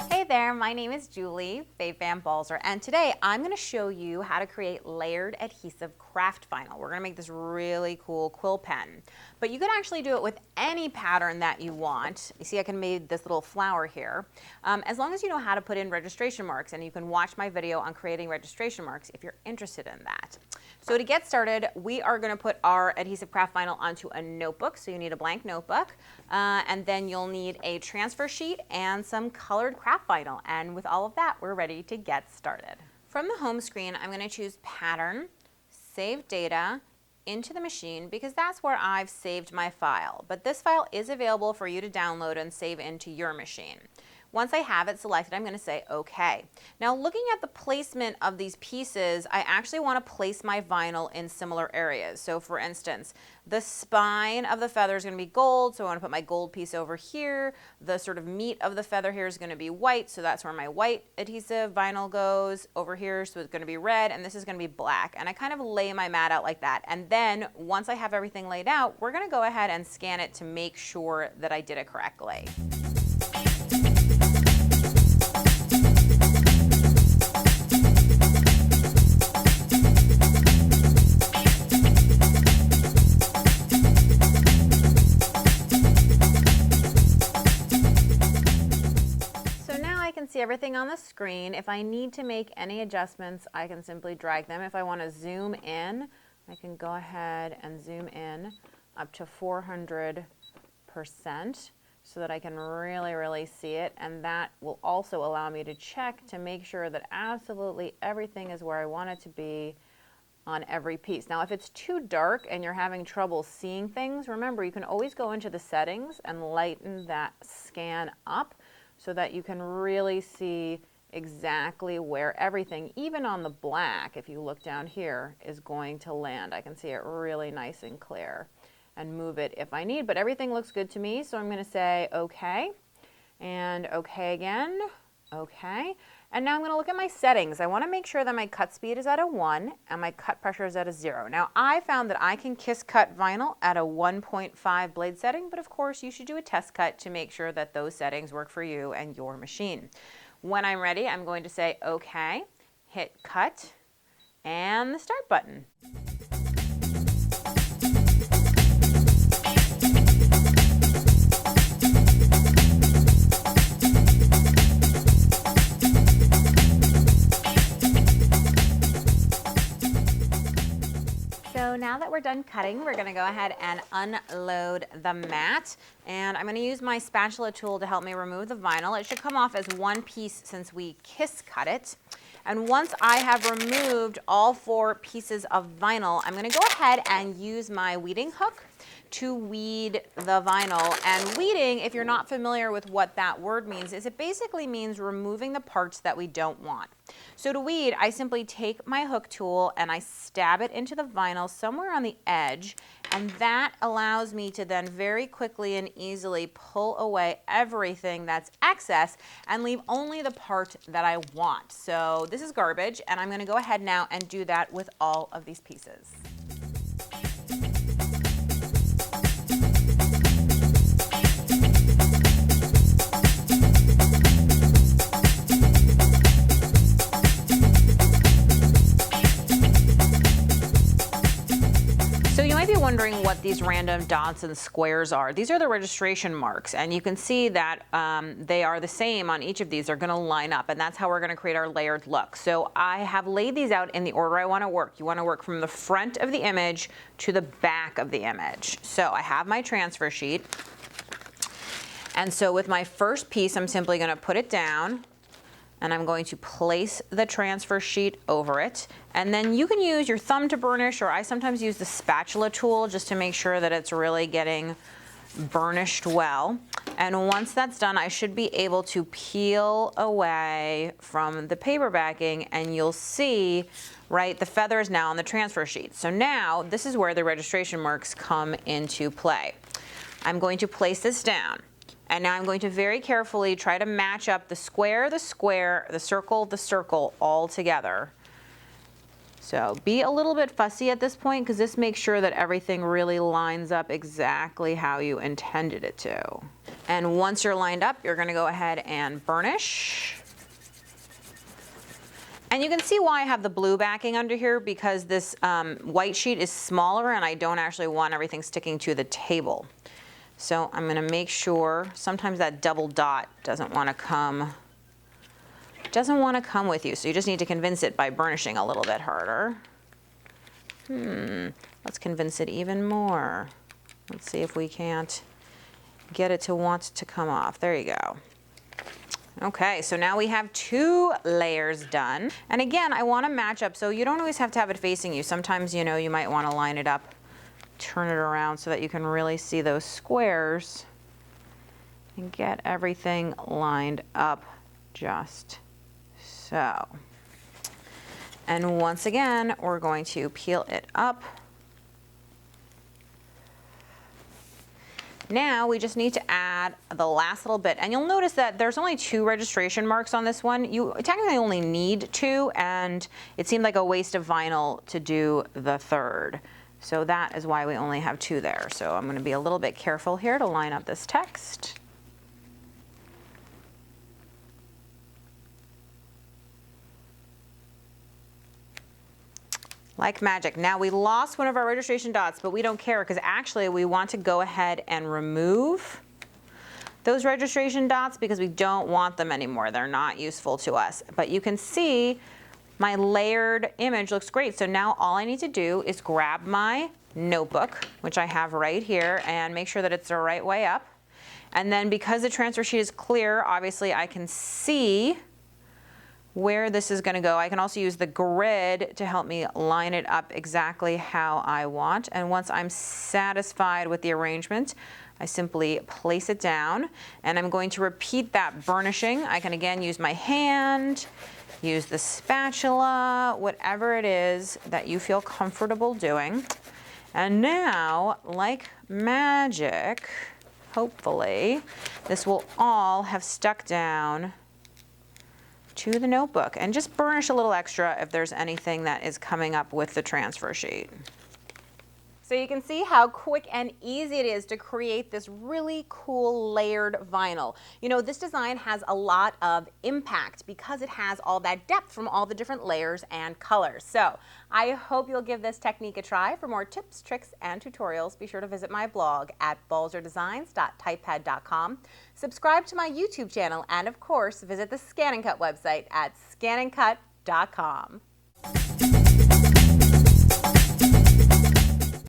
Hey there, my name is Julie Van Balzer, and today I'm going to show you how to create layered adhesive craft vinyl. We're going to make this really cool quill pen, but you can actually do it with any pattern that you want. You see I can make this little flower here, as long as you know how to put in registration marks, and you can watch my video on creating registration marks if you're interested in that. So to get started, we are going to put our adhesive craft vinyl onto a notebook. So you need a blank notebook, and then you'll need a transfer sheet and some colored craft vinyl. And with all of that, we're ready to get started. From the home screen, I'm going to choose Pattern, Save Data, into the machine, because that's where I've saved my file. But this file is available for you to download and save into your machine. Once I have it selected, I'm going to say OK. Now, looking at the placement of these pieces, I actually want to place my vinyl in similar areas. So for instance, the spine of the feather is going to be gold, so I want to put my gold piece over here. The sort of meat of the feather here is going to be white, so that's where my white adhesive vinyl goes over here, so it's going to be red, and this is going to be black. And I kind of lay my mat out like that. And then once I have everything laid out, we're going to go ahead and scan it to make sure that I did it correctly. See everything on the screen. If I need to make any adjustments, I can simply drag them. If I want to zoom in, I can go ahead and zoom in up to 400% so that I can really see it, and that will also allow me to check to make sure that absolutely everything is where I want it to be on every piece. Now, if it's too dark and you're having trouble seeing things, remember you can always go into the settings and lighten that scan up, so that you can really see exactly where everything, even on the black, if you look down here, is going to land. I can see it really nice and clear and move it if I need, but everything looks good to me, so I'm going to say OK, and OK again, OK. And now I'm going to look at my settings. I want to make sure that my cut speed is at a 1 and my cut pressure is at a 0. Now, I found that I can kiss cut vinyl at a 1.5 blade setting, but of course you should do a test cut to make sure that those settings work for you and your machine. When I'm ready, I'm going to say OK, hit cut, and the start button. So now that we're done cutting, we're going to go ahead and unload the mat. And I'm going to use my spatula tool to help me remove the vinyl. It should come off as one piece since we kiss cut it. And once I have removed all 4 pieces of vinyl, I'm going to go ahead and use my weeding hook to weed the vinyl. And weeding, if you're not familiar with what that word means, is it basically means removing the parts that we don't want. So to weed, I simply take my hook tool and I stab it into the vinyl somewhere on the edge, and that allows me to then very quickly and easily pull away everything that's excess and leave only the part that I want. So this is garbage, and I'm going to go ahead now and do that with all of these pieces. Wondering what these random dots and squares are. These are the registration marks, and you can see that they are the same on each of these. They're going to line up, and that's how we're going to create our layered look. So I have laid these out in the order I want to work. You want to work from the front of the image to the back of the image. So I have my transfer sheet, and so with my first piece, I'm simply going to put it down, and I'm going to place the transfer sheet over it. And then you can use your thumb to burnish, or I sometimes use the spatula tool just to make sure that it's really getting burnished well. And once that's done, I should be able to peel away from the paper backing, and you'll see, right, the feather is now on the transfer sheet. So now this is where the registration marks come into play. I'm going to place this down. And now I'm going to very carefully try to match up the square, the circle, all together. So be a little bit fussy at this point because this makes sure that everything really lines up exactly how you intended it to. And once you're lined up, you're gonna go ahead and burnish. And you can see why I have the blue backing under here, because this white sheet is smaller and I don't actually want everything sticking to the table. So I'm gonna make sure, sometimes that double dot doesn't wanna come with you. So you just need to convince it by burnishing a little bit harder. Let's convince it even more. Let's see if we can't get it to want to come off. There you go. Okay, so now we have 2 layers done. And again, I want to match up, so you don't always have to have it facing you. Sometimes, you know, you might want to line it up, turn it around so that you can really see those squares and get everything lined up just so. And once again, we're going to peel it up. Now we just need to add the last little bit, and you'll notice that there's only 2 registration marks on this one. You technically only need 2, and it seemed like a waste of vinyl to do the 3rd. So that is why we only have 2 there. So I'm going to be a little bit careful here to line up this text. Like magic. Now we lost one of our registration dots, but we don't care because actually we want to go ahead and remove those registration dots because we don't want them anymore. They're not useful to us. But you can see my layered image looks great. So now all I need to do is grab my notebook, which I have right here, and make sure that it's the right way up. And then because the transfer sheet is clear, obviously I can see where this is going to go. I can also use the grid to help me line it up exactly how I want. And once I'm satisfied with the arrangement, I simply place it down, and I'm going to repeat that burnishing. I can again use my hand, use the spatula, whatever it is that you feel comfortable doing. And now, like magic, hopefully, this will all have stuck down to the notebook, and just burnish a little extra if there's anything that is coming up with the transfer sheet. So you can see how quick and easy it is to create this really cool layered vinyl. You know, this design has a lot of impact because it has all that depth from all the different layers and colors. So I hope you'll give this technique a try. For more tips, tricks, and tutorials, be sure to visit my blog at balzerdesigns.typepad.com. Subscribe to my YouTube channel, and of course, visit the ScanNCut website at ScanNCut.com.